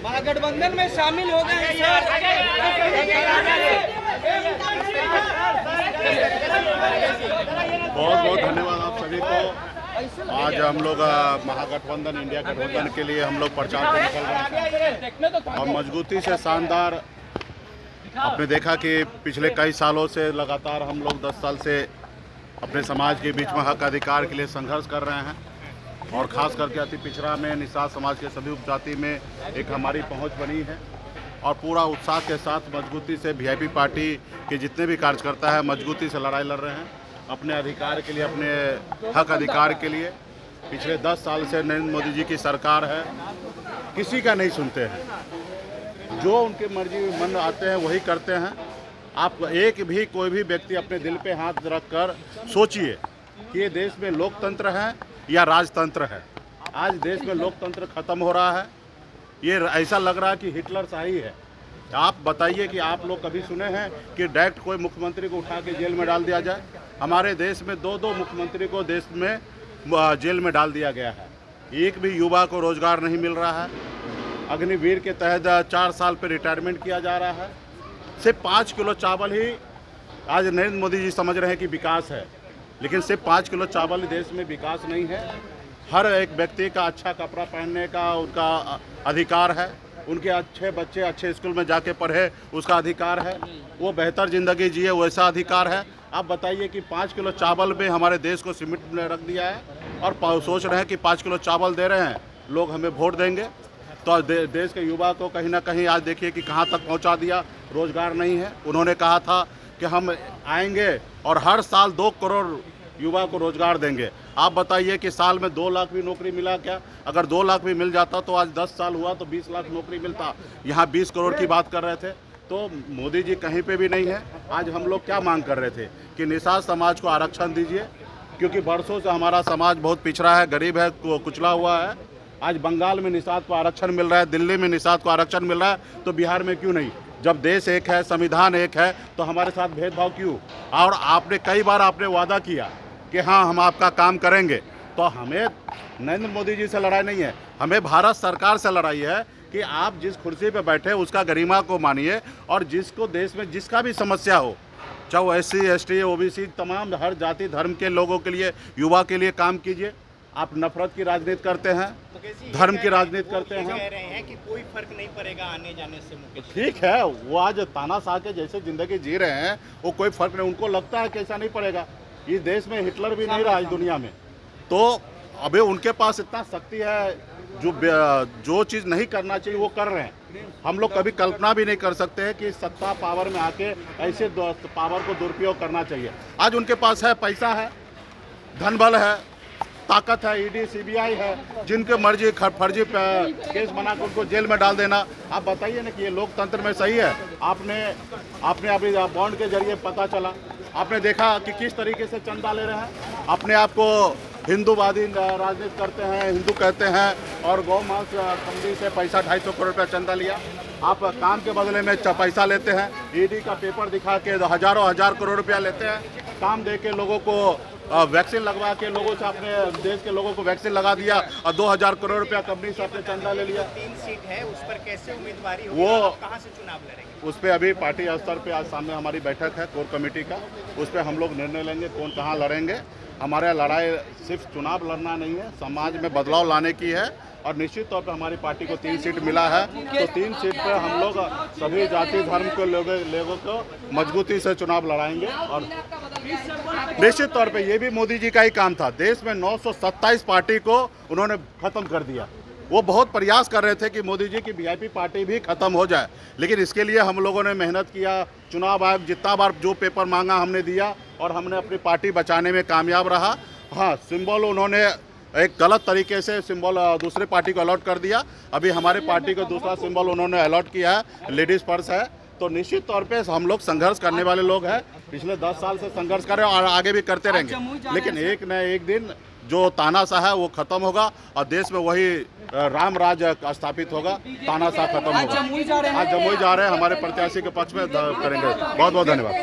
महागठबंधन में शामिल हो गए हैं बहुत बहुत धन्यवाद आप सभी को। आज हम लोग महागठबंधन इंडिया गठबंधन के लिए हम लोग प्रचार पे निकल रहे हैं और मजबूती से शानदार। आपने देखा कि पिछले कई सालों से लगातार हम लोग 10 साल से अपने समाज के बीच में हक अधिकार के लिए संघर्ष कर रहे हैं और ख़ास करके अति पिछड़ा में निषाद समाज के सभी उपजाति में एक हमारी पहुंच बनी है और पूरा उत्साह के साथ मजबूती से वीआईपी पार्टी के जितने भी कार्यकर्ता हैं मजबूती से लड़ाई लड़ रहे हैं अपने अधिकार के लिए, अपने हक अधिकार के लिए। पिछले 10 साल से नरेंद्र मोदी जी की सरकार है, किसी का नहीं सुनते हैं, जो उनके मर्जी मन आते हैं वही करते हैं। आप एक भी कोई भी व्यक्ति अपने दिल पे हाथ रखकर सोचिए कि ये देश में लोकतंत्र है या राजतंत्र है। आज देश में लोकतंत्र खत्म हो रहा है, ये ऐसा लग रहा है कि हिटलर शाही है। आप बताइए कि आप लोग कभी सुने हैं कि डायरेक्ट कोई मुख्यमंत्री को उठा के जेल में डाल दिया जाए? हमारे देश में 2-2 मुख्यमंत्री को देश में जेल में डाल दिया गया है। एक भी युवा को रोजगार नहीं मिल रहा है। अग्निवीर के तहत 4 साल पर रिटायरमेंट किया जा रहा है। सिर्फ 5 किलो चावल ही आज नरेंद्र मोदी जी समझ रहे हैं कि विकास है, लेकिन सिर्फ 5 किलो चावल ही देश में विकास नहीं है। हर एक व्यक्ति का अच्छा कपड़ा पहनने का उनका अधिकार है, उनके अच्छे बच्चे अच्छे स्कूल में जाके पढ़े उसका अधिकार है, वो बेहतर ज़िंदगी जिए वैसा अधिकार है। आप बताइए कि 5 किलो चावल में हमारे देश को सीमित में रख दिया है और सोच रहे हैं कि 5 किलो चावल दे रहे हैं लोग हमें वोट देंगे। तो देश के युवा को कहीं ना कहीं आज देखिए कि कहाँ तक पहुँचा दिया। रोज़गार नहीं है। उन्होंने कहा था कि हम आएंगे और हर साल 2 करोड़ युवा को रोज़गार देंगे। आप बताइए कि साल में 2 लाख भी नौकरी मिला क्या? अगर 2 लाख भी मिल जाता तो आज 10 साल हुआ तो 20 लाख नौकरी मिलता। यहाँ 20 करोड़ की बात कर रहे थे। तो मोदी जी कहीं पे भी नहीं है। आज हम लोग क्या मांग कर रहे थे कि निषाद समाज को आरक्षण दीजिए, क्योंकि बरसों से हमारा समाज बहुत पिछड़ा है, गरीब है, कुचला हुआ है। आज बंगाल में निषाद को आरक्षण मिल रहा है, दिल्ली में निषाद को आरक्षण मिल रहा है, तो बिहार में क्यों नहीं? जब देश एक है, संविधान एक है, तो हमारे साथ भेदभाव क्यों? और आपने कई बार आपने वादा किया कि हाँ हम आपका काम करेंगे। तो हमें नरेंद्र मोदी जी से लड़ाई नहीं है, हमें भारत सरकार से लड़ाई है कि आप जिस कुर्सी पे बैठे उसका गरिमा को मानिए और जिसको देश में जिसका भी समस्या हो, चाहे वो SC ST OBC तमाम हर जाति धर्म के लोगों के लिए, युवा के लिए काम कीजिए। आप नफरत की राजनीति करते हैं, धर्म की राजनीति करते हैं। कह रहे हैं कि कोई फर्क नहीं पड़ेगा आने जाने से। मुकेश ठीक है, वो आज तानाशाह के जैसे जिंदगी जी रहे हैं, वो कोई फर्क नहीं, उनको लगता है कि ऐसा नहीं पड़ेगा। इस देश में हिटलर भी नहीं रहा इस दुनिया में। तो अभी उनके पास इतना शक्ति है, जो चीज़ नहीं करना चाहिए वो कर रहे हैं। हम लोग कभी कल्पना भी नहीं कर सकते हैं कि सत्ता पावर में आके ऐसे पावर को दुरुपयोग करना चाहिए। आज उनके पास है, पैसा है, धन बल है, ताकत है, ED CBI है, जिनके मर्जी फर्जी केस बना कर उनको जेल में डाल देना। आप बताइए ना कि ये लोकतंत्र में सही है? आपने अभी बॉन्ड के जरिए पता चला, आपने देखा कि किस तरीके से चंदा ले रहे हैं। अपने आप को हिंदूवादी राजनीति करते हैं, हिंदू कहते हैं और गौ मांस कंपनी से पैसा 250 करोड़ रुपया चंदा लिया। आप काम के बदले में पैसा लेते हैं, ED का पेपर दिखा के हज़ारों करोड़ रुपया लेते हैं। काम दे के लोगों को वैक्सीन लगवा के लोगों से, अपने देश के लोगों को वैक्सीन लगा दिया और 2000 करोड़ रुपया कंपनी से अपने चंदा ले लिया। 3 सीट है, उस पर कैसे उम्मीदवारी होगी? वो कहाँ से चुनाव लड़ेंगे? उस पर अभी पार्टी स्तर पे आज सामने हमारी बैठक है कोर कमेटी का, उस पर हम लोग निर्णय लेंगे कौन कहाँ लड़ेंगे। हमारे लड़ाई सिर्फ चुनाव लड़ना नहीं है, समाज में बदलाव लाने की है और निश्चित तौर पर हमारी पार्टी को 3 सीट मिला है। तो 3 सीट पर हम लोग सभी जाति धर्म के लोगों को मजबूती से चुनाव लड़ाएंगे और निश्चित तौर पे ये भी मोदी जी का ही काम था। देश में 927 पार्टी को उन्होंने खत्म कर दिया। वो बहुत प्रयास कर रहे थे कि मोदी जी की वीआईपी पार्टी भी खत्म हो जाए, लेकिन इसके लिए हम लोगों ने मेहनत किया। चुनाव आयोग जितना बार जो पेपर मांगा हमने दिया और हमने अपनी पार्टी बचाने में कामयाब रहा। हाँ, सिंबल उन्होंने एक गलत तरीके से सिंबल दूसरे पार्टी को अलॉट कर दिया। अभी हमारे पार्टी को दूसरा सिंबल उन्होंने अलॉट किया है, लेडीज़ पर्स है। तो निश्चित तौर पे हम लोग संघर्ष करने वाले लोग हैं, पिछले 10 साल से संघर्ष कर रहे हैं और आगे भी करते रहेंगे। लेकिन एक न एक दिन जो तानाशाह है वो खत्म होगा और देश में वही राम राज स्थापित होगा, तानाशाह खत्म होगा। आज जमुई जा रहे हैं, हमारे प्रत्याशी के पक्ष में करेंगे। बहुत बहुत धन्यवाद।